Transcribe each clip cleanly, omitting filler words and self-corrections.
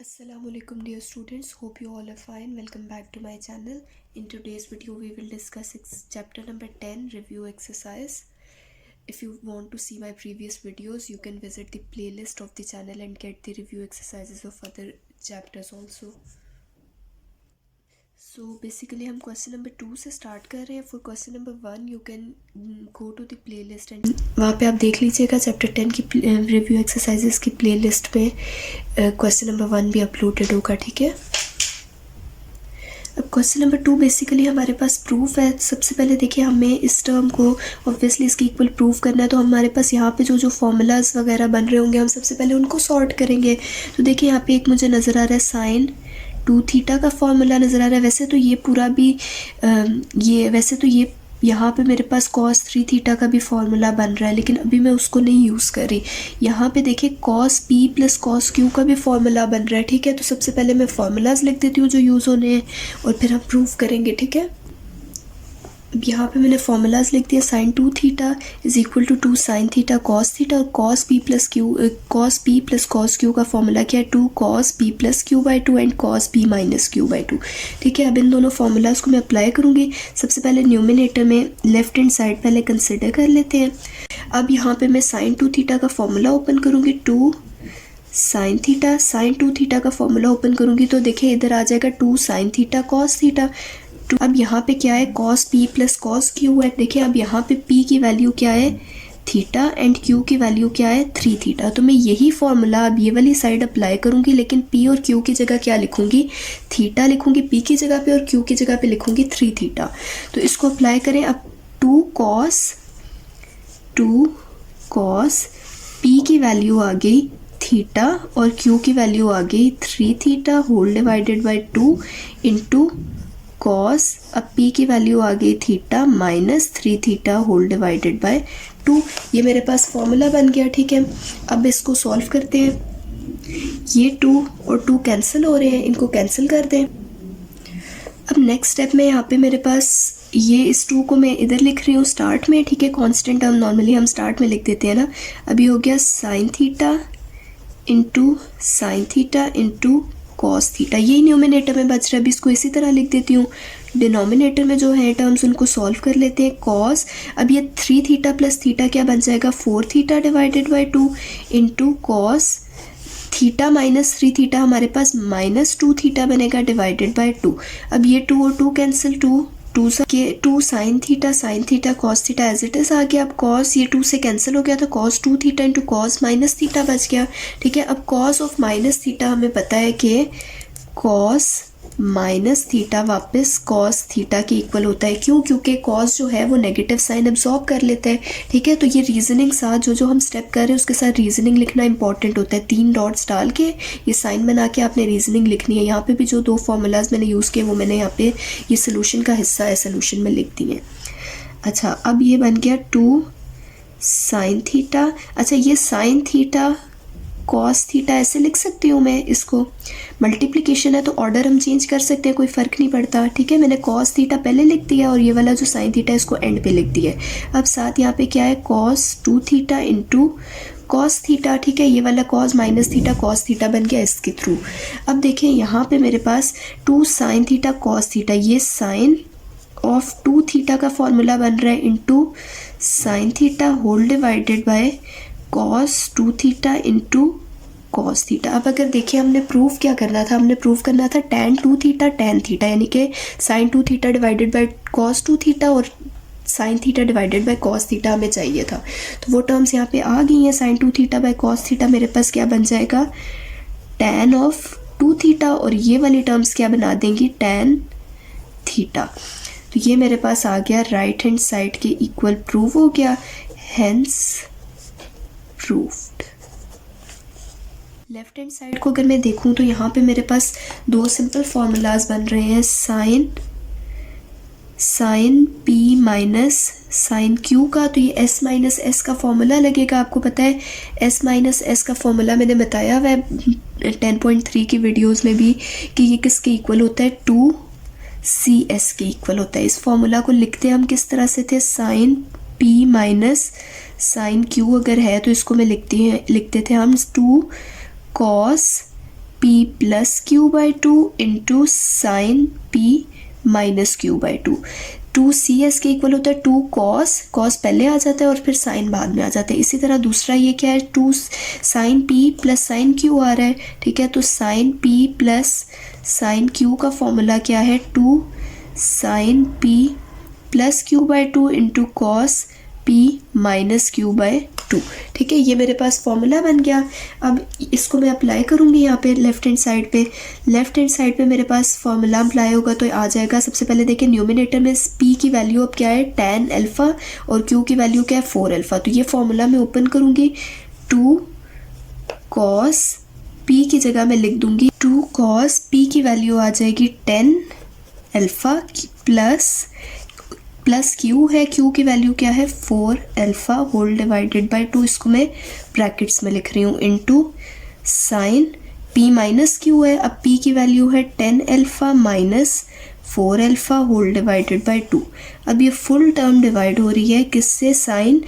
Assalamualaikum dear students, hope you all are fine. Welcome back to my channel. In today's video we will discuss chapter number 10 review exercise. If you want to see my previous videos you can visit the playlist of the channel and get the review exercises of other chapters also. So basically हम question number 2 से start कर रहे हैं. For question number 1 you can go to the playlist and वहाँ पे आप देख लीजिएगा चैप्टर 10 की रिव्यू एक्सरसाइजेस की प्लेलिस्ट पे क्वेश्चन नंबर 1 भी अपलोडेड होगा. ठीक है. अब क्वेश्चन नंबर 2 बेसिकली हमारे पास प्रूफ है. सबसे पहले देखिए हमें इस टर्म को ऑब्वियसली इसकी इक्वल प्रूफ करना है, तो हमारे पास यहाँ पे जो फॉर्मूलाज वगैरह बन रहे होंगे हम सबसे पहले उनको सॉर्ट करेंगे. तो देखिए यहाँ पे एक मुझे नज़र आ रहा है साइन 2 थीटा का फॉर्मूला नज़र आ रहा है. वैसे तो ये पूरा भी ये यहाँ पे मेरे पास cos 3 थीटा का भी फॉर्मूला बन रहा है, लेकिन अभी मैं उसको नहीं यूज़ कर रही. यहाँ पे देखिए cos p plus cos q का भी फॉर्मूला बन रहा है. ठीक है. तो सबसे पहले मैं फार्मूलाज लिख देती हूँ जो यूज़ होने हैं और फिर हम प्रूफ करेंगे. ठीक है. अब यहाँ पे मैंने फार्मूलाज लिख दिया. Sine 2 theta is equal to 2 sine theta cos theta और cos p plus cos q का फॉर्मूला क्या है 2 cos p plus q by 2 and cos p minus q by 2. ठीक है. अब इन दोनों फार्मूलाज को मैं अप्लाई करूँगी. सबसे पहले न्यूमिनेटर में लेफ्ट हैंड साइड पहले कंसिडर कर लेते हैं. अब यहाँ पे मैं साइन 2 थीटा का फॉर्मूला ओपन करूँगी. 2 साइन थीटा साइन 2 थीटा का फॉर्मूला ओपन करूँगी तो देखिए इधर आ जाएगा 2 साइन थीटा cos थीटा. अब यहाँ पे क्या है cos p plus cos q है. देखिए अब यहाँ पे p की वैल्यू क्या है थीटा एंड q की वैल्यू क्या है 3 थीटा. तो मैं यही फॉर्मूला अब ये वाली साइड अप्लाई करूँगी, लेकिन p और q की जगह क्या लिखूँगी थीटा लिखूँगी p की जगह पे और q की जगह पे लिखूँगी 3 थीटा. तो इसको अप्लाई करें. अब 2 cos p की वैल्यू आ गई थीटा और q की वैल्यू आ गई 3 theta whole divided by 2 into cos. अब p की वैल्यू आ गई theta minus 3 theta whole divided by 2. ये मेरे पास फॉर्मूला बन गया. ठीक है. अब इसको सॉल्व करते हैं. ये 2 और 2 कैंसिल हो रहे हैं, इनको कैंसिल कर दें. अब नेक्स्ट स्टेप में यहाँ पे मेरे पास ये इस 2 को मैं इधर लिख रही हूँ स्टार्ट में. ठीक है. कांस्टेंट टर्म नॉर्मली हम स्टार्ट में लिख देते हैं ना. अभी हो गया sine theta into sine theta into cos theta. यही न्यूमिनेटर में बच रहा है. अभी इसको इसी तरह लिख देती हूँ. डिनोमिनेटर में जो है टर्म्स उनको सॉल्व कर लेते हैं. cos अब ये 3 थीटा प्लस थीटा क्या बन जाएगा 4 theta divided by 2 into cos theta minus 3 theta हमारे पास माइनस 2 थीटा बनेगा डिवाइडेड बाई 2. अब ये 2 और 2 cancel 2 sine theta cos theta as it is आ गया. अब cos ये 2 से कैंसिल हो गया तो cos 2 theta into cos minus theta बच गया. ठीक है. अब cos ऑफ माइनस थीटा हमें पता है कि cos माइनस थीटा वापस cos थीटा के इक्वल होता है. क्यों? क्योंकि cos जो है वो नेगेटिव साइन एब्जॉर्ब कर लेता है. ठीक है. तो ये रीजनिंग साथ जो हम स्टेप कर रहे हैं उसके साथ रीजनिंग लिखना इंपॉर्टेंट होता है. 3 डॉट्स डाल के ये साइन बना के आपने रीजनिंग लिखनी है. यहाँ पे भी जो 2 फार्मूलाज मैंने यूज़ किए वो मैंने यहाँ पे ये सोल्यूशन का हिस्सा है सोल्यूशन में लिख दिए. अच्छा. अब ये बन गया 2 साइन थीटा. अच्छा ये साइन थीटा cos थीटा ऐसे लिख सकती हूँ मैं. इसको मल्टीप्लिकेशन है तो ऑर्डर हम चेंज कर सकते हैं, कोई फ़र्क नहीं पड़ता. ठीक है. मैंने cos थीटा पहले लिख दिया और ये वाला जो साइन थीटा है इसको एंड पे लिख दिया. अब साथ यहाँ पे क्या है cos 2 theta into cos theta. ठीक है. ये वाला cos minus theta cos theta बन गया इसके थ्रू. अब देखें यहाँ पे मेरे पास 2 साइन थीटा cos थीटा ये साइन ऑफ 2 थीटा का फॉर्मूला बन रहा है into sine theta whole divided by cos 2 theta into cos theta. अब अगर देखिए हमने प्रूफ क्या करना था, हमने प्रूफ करना था tan 2 थीटा tan थीटा, यानी कि sine 2 theta divided by cos 2 theta और sine theta divided by cos theta हमें चाहिए था. तो वो टर्म्स यहाँ पे आ गई हैं. Sine 2 theta by cos theta मेरे पास क्या बन जाएगा tan ऑफ 2 थीटा और ये वाली टर्म्स क्या बना देंगी tan थीटा. तो ये मेरे पास आ गया राइट हैंड साइड के इक्वल प्रूव हो गया. Hence proved. Left hand side को अगर मैं देखूं तो यहाँ पे मेरे पास 2 सिंपल फार्मूलाज बन रहे हैं. Sine p minus sine q का. तो ये s माइनस s का फॉर्मूला लगेगा. आपको पता है s माइनस s का फॉर्मूला मैंने बताया हुआ है 10.3 की वीडियोस में भी कि ये किसके इक्वल होता है 2cs के इक्वल होता है. इस फॉर्मूला को लिखते हम किस तरह से थे sine p minus sine q अगर है तो इसको मैं लिखते थे हम 2 cos P plus Q by two into sine P minus Q by to. 2CS के इक्वल होता है 2 कॉस, कॉस पहले आ जाता है और फिर साइन बाद में आ जाता है। इसी तरह दूसरा ये क्या है, 2 sine P plus sine Q आ रहा है, ठीक है। तो sine P plus sine Q का फॉर्मूला क्या है, 2 sine P plus Q by two into cos P minus Q by two, ठीक है। ये मेरे पास फॉर्मूला बन गया। अब इसको मैं अप्लाई करूँगी यहाँ पे लेफ्ट हैंड साइड पे। लेफ्ट हैंड साइड पे मेरे पास फॉर्मूला अप्लाई होगा तो आ जाएगा, सबसे पहले देखिए न्यूमिनेटर में p की वैल्यू अब क्या है, tan अल्फ़ा, और q की वैल्यू क्या है, 4 अल्फ़ा। तो ये फॉर्मूला मैं ओपन करूँगी, 2 cos p की जगह मैं लिख दूँगी 2 cos p की वैल्यू आ जाएगी 10 अल्फ़ा प्लस q है, q की वैल्यू क्या है, 4 अल्फ़ा होल डिवाइडेड बाई 2, इसको मैं ब्रैकेट्स में लिख रही हूँ, into sine p minus q है, अब p की वैल्यू है 10 alpha minus 4 alpha whole divided by 2। अब ये फुल टर्म डिवाइड हो रही है किससे, sine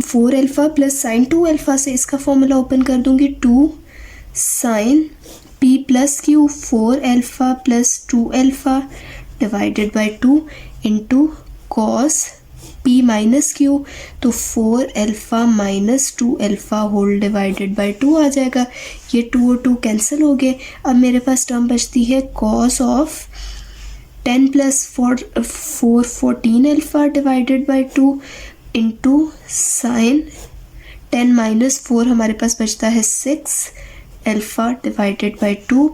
4 alpha plus sine 2 alpha से। इसका फॉर्मूला ओपन कर दूंगी, 2 sine p plus q 4 alpha plus 2 alpha divided by 2 into cos p minus q, तो 4 alpha minus 2 alpha whole divided by 2 आ जाएगा। ये 2 और 2 कैंसिल हो गए। अब मेरे पास टर्म बचती है cos of 10 plus 4 14 alpha divided by 2 into sine 10 minus 4 हमारे पास बचता है 6 alpha divided by 2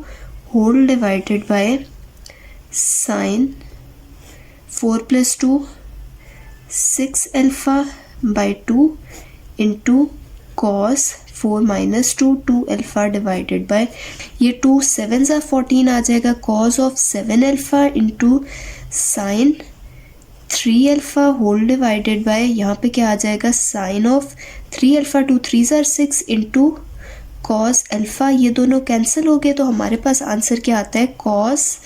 whole divided by sine 4 plus 2 6 alpha by 2 into cos 4 minus 2 alpha divided by, ये 2 7 ज़ा 14 आ जाएगा, cos of 7 alpha into sine 3 alpha whole divided by, यहाँ पे क्या आ जाएगा, साइन ऑफ 3 अल्फ़ा 2 3 ज़ा 6 इंटू कॉस अल्फ़ा। ये दोनों कैंसिल हो गए तो हमारे पास आंसर क्या आता है, cos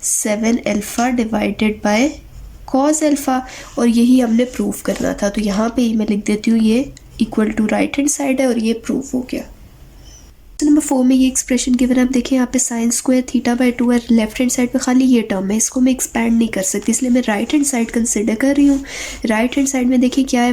7 alpha divided by cos alpha, और यही हमने प्रूव करना था। तो यहाँ पे मैं लिख देती हूँ ये equal to right hand side है और ये प्रूव हो गया। तो नंबर 4 में ये एक्सप्रेशन गिवन, आप देखें यहाँ पे साइन स्क्वायर थीटा बाई 2 है, लेफ्ट हैंड साइड पे खाली ये टर्म है, इसको मैं एक्सपैंड नहीं कर सकती, इसलिए मैं राइट हैंड साइड कंसिडर कर रही हूँ। राइट हैंड साइड में देखिए क्या है,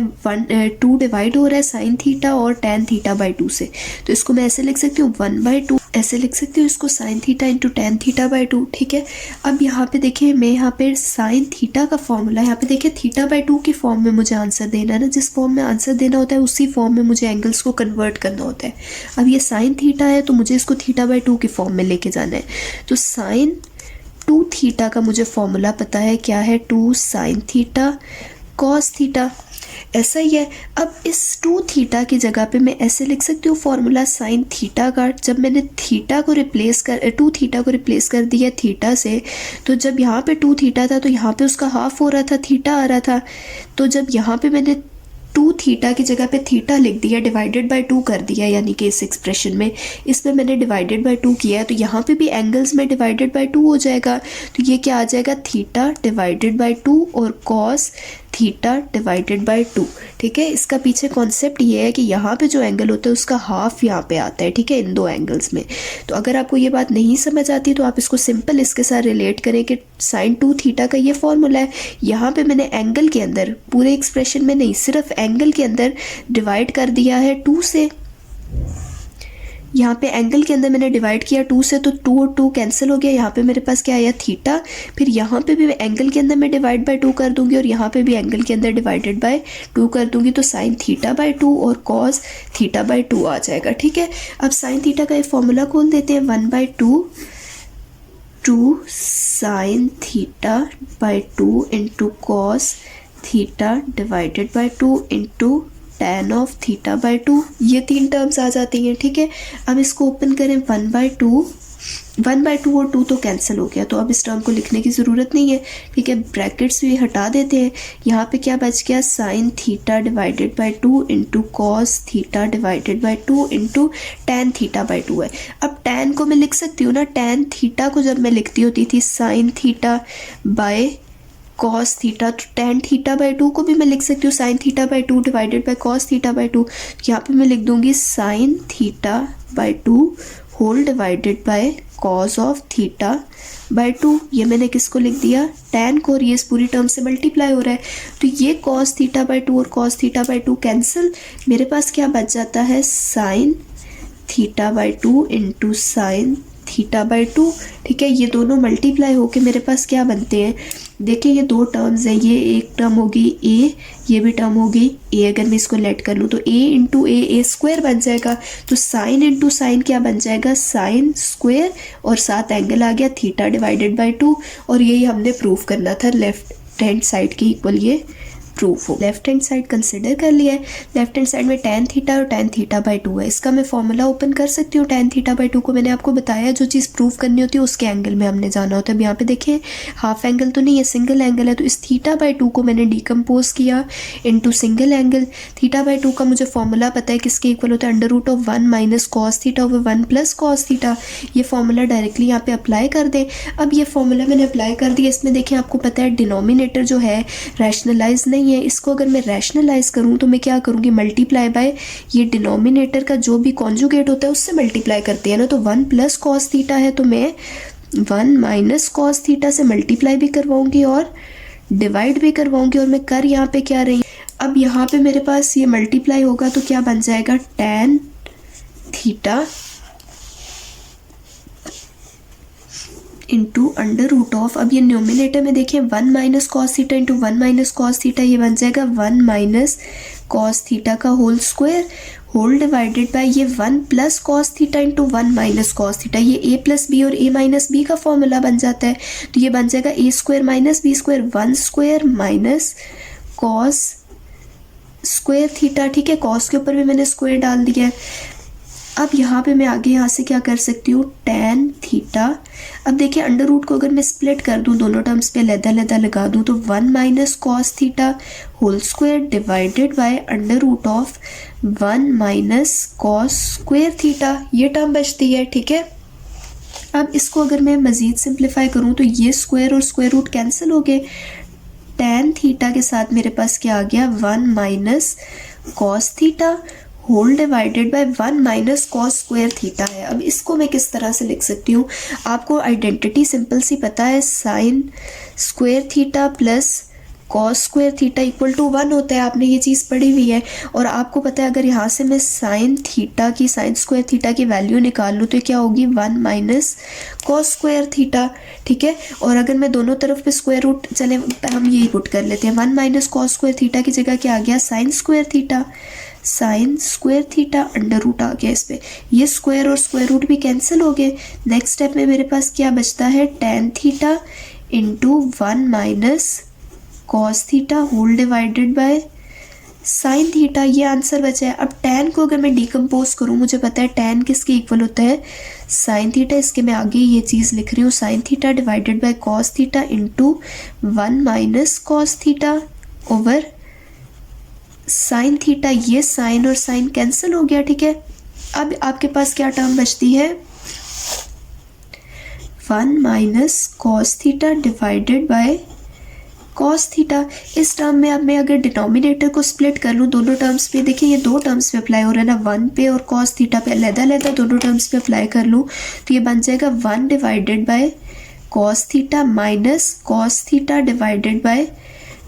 2 डिवाइड हो रहा है साइन थीटा और टैन थीटा बाई 2 से, तो इसको मैं ऐसे लिख सकती हूँ 1/2, ऐसे लिख सकती हूँ इसको, sine theta into tan theta by 2, ठीक है। अब यहाँ पे देखिए मैं यहाँ पे साइन थीटा का फॉर्मूला, यहाँ पे देखिए थीटा बाई 2 की फॉर्म में मुझे आंसर देना है ना, जिस फॉर्म में आंसर देना होता है उसी फॉर्म में मुझे एंगल्स को कन्वर्ट करना होता है। अब ये साइन थीटा है तो मुझे इसको थीटा बाई 2 की फॉर्म में लेके जाना है, तो साइन 2 थीटा का मुझे फॉर्मूला पता है, क्या है, 2 साइन थीटा कॉस थीटा, ऐसा ही है। अब इस 2 थीटा की जगह पे मैं ऐसे लिख सकती हूँ फॉर्मूला साइन थीटा का, जब मैंने थीटा को रिप्लेस कर 2 थीटा को रिप्लेस कर दिया थीटा से, तो जब यहाँ पे 2 थीटा था तो यहाँ पे उसका हाफ हो रहा था, थीटा आ रहा था, तो जब यहाँ पे मैंने 2 थीटा की जगह पे थीटा लिख दिया, डिवाइडेड बाय 2 कर दिया, यानी कि इस एक्सप्रेशन में इसमें मैंने डिवाइडेड बाय 2 किया है, तो यहाँ पे भी एंगल्स में डिवाइडेड बाय 2 हो जाएगा, तो ये क्या आ जाएगा, थीटा डिवाइडेड बाय 2 और कॉस थीटा डिवाइडेड बाय 2, ठीक है। इसका पीछे कॉन्सेप्ट ये है कि यहाँ पे जो एंगल होता है उसका हाफ यहाँ पे आता है, ठीक है, इन 2 एंगल्स में। तो अगर आपको ये बात नहीं समझ आती तो आप इसको सिंपल इसके साथ रिलेट करें कि साइन 2 थीटा का ये फॉर्मूला है, यहाँ पे मैंने एंगल के अंदर, पूरे एक्सप्रेशन में नहीं, सिर्फ एंगल के अंदर डिवाइड कर दिया है 2 से, यहाँ पे एंगल के अंदर मैंने डिवाइड किया 2 से, तो 2 और 2 कैंसिल हो गया, यहाँ पे मेरे पास क्या आया, थीटा, फिर यहाँ पे भी एंगल के अंदर मैं डिवाइड बाय 2 कर दूंगी और यहाँ पे भी एंगल के अंदर डिवाइडेड बाय 2 कर दूंगी, तो साइन थीटा बाय 2 और कॉस थीटा बाय 2 आ जाएगा, ठीक है। अब साइन थीटा का एक फॉर्मूला खोल देते हैं, 1/2 2 sine theta by 2 into cos theta divided by 2 into tan of theta by 2, ये 3 टर्म्स आ जाती हैं, ठीक है। अब इसको ओपन करें, 1/2 और 2 तो कैंसिल हो गया, तो अब इस टर्म को लिखने की ज़रूरत नहीं है, ठीक है, ब्रैकेट्स भी हटा देते हैं। यहाँ पे क्या बच गया, sign theta divided by 2 into cos theta divided by 2 into tan theta by 2 है। अब टैन को मैं लिख सकती हूँ ना, टैन थीटा को जब मैं लिखती होती थी sine theta by cos theta, तो टैन थीटा बाई 2 को भी मैं लिख सकती हूँ sine theta by 2 divided by cos theta by 2, यहाँ पे मैं लिख दूंगी sine theta by 2 whole divided by cos of theta by 2। ये मैंने किसको लिख दिया, tan को, और ये इस पूरी टर्म से मल्टीप्लाई हो रहा है, तो ये कॉस थीटा बाय 2 और कॉस थीटा बाय 2 कैंसिल। मेरे पास क्या बच जाता है, sign theta by 2 into sine theta by 2। ठीक है, ये दोनों मल्टीप्लाई होके मेरे पास क्या बनते हैं, देखिए ये दो टर्म्स हैं, ये एक टर्म होगी ए, ये भी टर्म होगी ए। अगर मैं इसको लेट कर लूँ तो ए इंटू ए स्क्वायर बन जाएगा, तो साइन इंटू साइन क्या बन जाएगा, साइन स्क्वायर, और साथ एंगल आ गया थीटा डिवाइडेड बाय 2। और यही हमने प्रूव करना था, लेफ्ट हैंड साइड के इक्वल ये प्रूफ हो। लेफ्ट हैंड साइड कंसिडर कर लिया है, लेफ्ट हैंड साइड में tan थीटा और tan थीटा बाय 2 है। इसका मैं फॉर्मूला ओपन कर सकती हूँ। tan थीटा बाय 2 को मैंने आपको बताया, जो चीज़ प्रूफ करनी होती है उसके एंगल में हमने जाना होता है। अब यहाँ पे देखें हाफ एंगल तो नहीं है, सिंगल एंगल है, तो इस थीटा बाय 2 को मैंने डिकम्पोज किया into single angle. Theta by 2 का मुझे फॉर्मूला पता है, किसके इक्वल होता है, under root of 1 minus cos theta over 1 plus cos theta. ये फॉर्मूला डायरेक्टली यहाँ पे अप्लाई कर दें। अब ये फॉर्मूला मैंने अप्लाई कर दिया, इसमें देखें आपको पता है डिनोमिनेटर जो है रैशनलाइज नहीं है, इसको अगर मैं रैशनलाइज करूँ तो मैं क्या करूँगी, मल्टीप्लाई बाय ये डिनोमिनेटर का जो भी कॉन्जुगेट होता है उससे मल्टीप्लाई करते हैं ना, तो 1 प्लस कॉस थीटा है तो मैं 1 माइनस कॉस थीटा से मल्टीप्लाई भी करवाऊंगी और डिवाइड भी करवाऊंगी। और मैं कर यहाँ पे क्या रही, अब यहाँ पे मेरे पास ये मल्टीप्लाई होगा तो क्या बन जाएगा, tan theta into under root of, अब ये न्यूमिनेटर में देखिए 1 minus cos theta into 1 minus cos theta, ये बन जाएगा 1 माइनस कॉस थीटा का whole square, whole divided by ये 1 plus cos theta into 1 minus cos theta. ये a प्लस बी और a माइनस बी का फॉर्मूला बन जाता है, तो ये बन जाएगा a square minus b square, 1 square minus cos square theta. ठीक है, कॉस के ऊपर भी मैंने स्क्वायर डाल दिया है। अब यहाँ पे मैं आगे यहाँ से क्या कर सकती हूँ, tan थीटा। अब देखिए अंडर रूट को अगर मैं स्प्लिट कर दूँ, दोनों टर्म्स पे लैदा लगा दूँ, तो 1 minus cos theta whole square divided by under root of 1 minus cos square theta, ये टर्म बचती है। ठीक है, अब इसको अगर मैं मज़ीद सिंप्लीफाई करूँ तो ये स्क्वायर और स्क्वायर रूट कैंसिल हो गए, tan थीटा के साथ मेरे पास क्या आ गया, 1 minus cos theta whole divided by 1 minus cos square theta है। अब इसको मैं किस तरह से लिख सकती हूँ, आपको आइडेंटिटी सिंपल सी पता है, sine square theta plus cos square theta equal to 1 होता है, आपने ये चीज़ पढ़ी हुई है। और आपको पता है अगर यहाँ से मैं साइन थीटा की, साइन स्क्वायर थीटा की वैल्यू निकाल लूँ तो क्या होगी, 1 माइनस कॉस स्क्वायर थीटा। ठीक है, और अगर मैं दोनों तरफ पे स्क्वायर रूट, चले हम यही पुट कर लेते हैं, 1 माइनस कॉस स्क्वायर थीटा की जगह क्या आ गया, sine square theta, sine square theta under root आ गया इस पे, ये स्क्वायर और स्क्वायर रूट भी कैंसिल हो गए। नेक्स्ट स्टेप में मेरे पास क्या बचता है, tan theta into 1 minus cos theta whole divided by sine theta, ये आंसर बचा है। अब tan को अगर मैं डिकम्पोज करूँ, मुझे पता है tan किसके इक्वल होता है, साइन थीटा। इसके मैं आगे ये चीज़ लिख रही हूँ, sine theta divided by cos theta into 1 minus cos theta over sign theta, ये साइन और साइन कैंसिल हो गया। ठीक है, अब आपके पास क्या टर्म बचती है, 1 minus cos theta divided by cos theta. इस टर्म में अब मैं अगर डिनोमिनेटर को स्प्लिट कर लूँ दोनों टर्म्स पे, देखिए ये दो टर्म्स पे अप्लाई हो रहा है ना, 1 पे और कॉस थीटा पे, अलग दोनों टर्म्स पे अप्लाई कर लूँ तो ये बन जाएगा 1 divided by cos theta minus cos theta divided by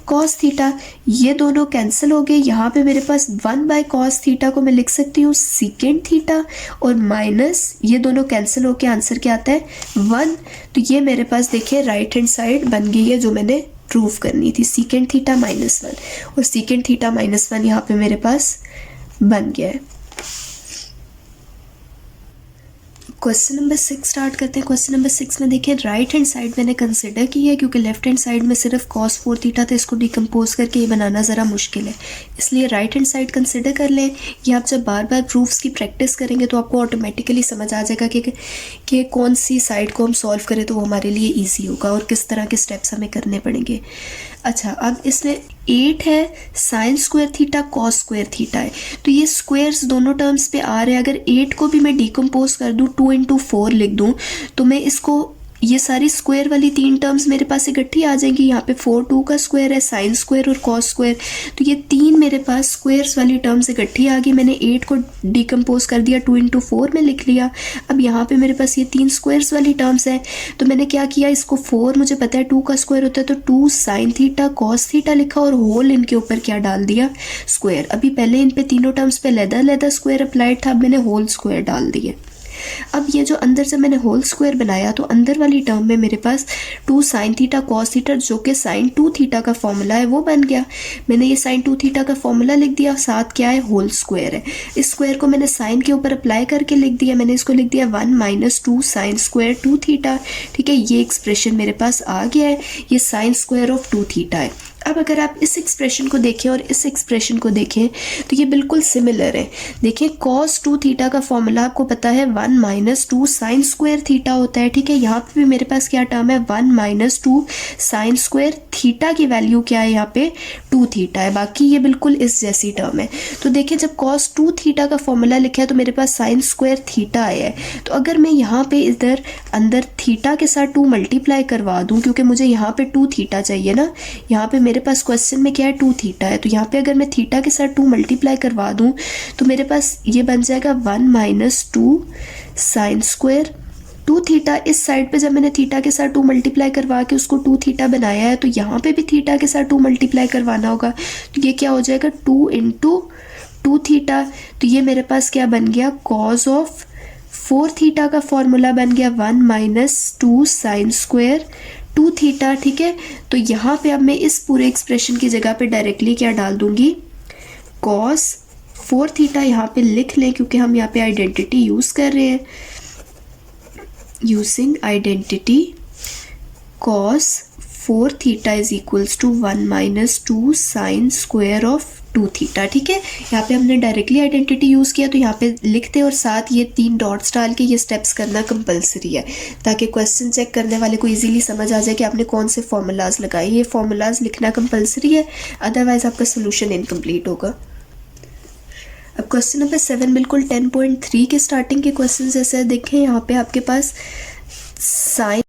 cos theta, ये दोनों कैंसिल हो गए। यहाँ पे मेरे पास 1 बाय कॉस थीटा को मैं लिख सकती हूँ सीकेंड थीटा, और माइनस ये दोनों कैंसिल होके आंसर क्या आता है, 1। तो ये मेरे पास देखिए राइट हैंड साइड बन गई है जो मैंने प्रूव करनी थी, सीकेंड थीटा माइनस 1, और सीकेंड थीटा माइनस 1 यहाँ पे मेरे पास बन गया है। क्वेश्चन नंबर 6 स्टार्ट करते हैं। क्वेश्चन नंबर 6 में देखिए राइट हैंड साइड मैंने कंसिडर की है, क्योंकि लेफ्ट हैंड साइड में सिर्फ cos 4 थीटा था, इसको डिकम्पोज करके ये बनाना ज़रा मुश्किल है, इसलिए राइट हैंड साइड कंसिडर कर लें। ये आप जब बार बार प्रूफ्स की प्रैक्टिस करेंगे तो आपको ऑटोमेटिकली समझ आ जाएगा कि कौन सी साइड को हम सॉल्व करें तो वो हमारे लिए ईजी होगा और किस तरह के स्टेप्स हमें करने पड़ेंगे। अच्छा, अब इसमें 8 है, sine square theta cos square theta है, तो ये स्क्वायर्स दोनों टर्म्स पे आ रहे हैं। अगर 8 को भी मैं डिकम्पोज कर दूँ, 2 इंटू 4 लिख दूँ, तो मैं इसको ये सारी स्क्वायर वाली 3 टर्म्स मेरे पास इकट्ठी आ जाएंगी। यहाँ पे 4 2 का स्क्वायर है, साइन स्क्वायर और कॉस स्क्वायर, तो ये 3 मेरे पास स्क्वायर्स वाली टर्म्स इकट्ठी आ गई। मैंने 8 को डिकम्पोज कर दिया, 2 × 4 में लिख लिया। अब यहाँ पे मेरे पास ये 3 स्क्वायर्स वाली टर्म्स है, तो मैंने क्या किया, इसको 4 मुझे पता है 2 का स्क्वायर होता है, तो 2 साइन थीटा कॉस थीटा लिखा और होल इनके ऊपर क्या डाल दिया, स्क्वायर। अभी पहले इन पे तीनों टर्म्स पे अलग-अलग स्क्वायर अप्लाइड था, अब मैंने होल स्क्वायर डाल दिए। अब ये जो अंदर से मैंने होल स्क्वायर बनाया, तो अंदर वाली टर्म में मेरे पास 2 साइन थीटा कॉस थीटा जो कि साइन 2 थीटा का फॉर्मूला है वो बन गया। मैंने ये साइन 2 थीटा का फॉर्मूला लिख दिया, साथ क्या है, होल स्क्वायर है। इस स्क्वायर को मैंने साइन के ऊपर अप्लाई करके लिख दिया, मैंने इसको लिख दिया 1 - 2 साइन स्क्वायर 2 थीटा। ठीक है, ये एक्सप्रेशन मेरे पास आ गया है, ये साइन स्क्वायर ऑफ 2 थीटा है। अब अगर आप इस एक्सप्रेशन को देखें और इस एक्सप्रेशन को देखें तो ये बिल्कुल सिमिलर है। देखिए कॉस 2 थीटा का फॉर्मूला आपको पता है 1 - 2 साइन स्क्वायर थीटा होता है। ठीक है, यहाँ पे भी मेरे पास क्या टर्म है, 1 - 2 साइन स्क्वायर थीटा की वैल्यू क्या है, यहाँ पे 2 थीटा है। बाकी ये बिल्कुल इस जैसी टर्म है। तो देखिए जब कॉस 2 थीटा का फॉर्मूला लिखा है तो मेरे पास साइन स्क्वायर थीटा आया है, तो अगर मैं यहाँ पे इधर अंदर थीटा के साथ 2 मल्टीप्लाई करवा दूँ, क्योंकि मुझे यहाँ पे 2 थीटा चाहिए ना, यहाँ पे मेरे पास क्वेश्चन में क्या है 2 थीटा है, तो यहाँ पे अगर मैं थीटा के साथ 2 मल्टीप्लाई करवा दूँ तो मेरे पास ये बन जाएगा 1 - 2 साइन स्क्वायर 2 थीटा। इस साइड पे जब मैंने थीटा के साथ 2 मल्टीप्लाई करवा के उसको 2 थीटा बनाया है, तो यहाँ पे भी थीटा के साथ 2 मल्टीप्लाई करवाना होगा, तो ये क्या हो जाएगा 2 × 2 थीटा। तो ये मेरे पास क्या बन गया, कॉज ऑफ 4 थीटा का फॉर्मूला बन गया 1 - 2 साइन स्क्वायर 2 थीटा। ठीक है, तो यहाँ पे अब मैं इस पूरे एक्सप्रेशन की जगह पे डायरेक्टली क्या डाल दूंगी, कॉस 4 थीटा यहाँ पे लिख लें, क्योंकि हम यहाँ पे आइडेंटिटी यूज़ कर रहे हैं, using identity cos 4 theta is equals to 1 - 2 sine square of 2 theta. ठीक है, यहाँ पे हमने डायरेक्टली आइडेंटिटी यूज़ किया, तो यहाँ पे लिखते और साथ ये 3 डॉट्स डाल के ये स्टेप्स करना कंपलसरी है, ताकि क्वेश्चन चेक करने वाले को इजीली समझ आ जाए कि आपने कौन से फॉर्मूलाज लगाए। ये फॉर्मूलाज लिखना कंपलसरी है, अदरवाइज आपका सोल्यूशन इनकम्प्लीट होगा। अब क्वेश्चन नंबर 7 बिल्कुल 10.3 के स्टार्टिंग के क्वेश्चन जैसे देखें, यहाँ पे आपके पास साइन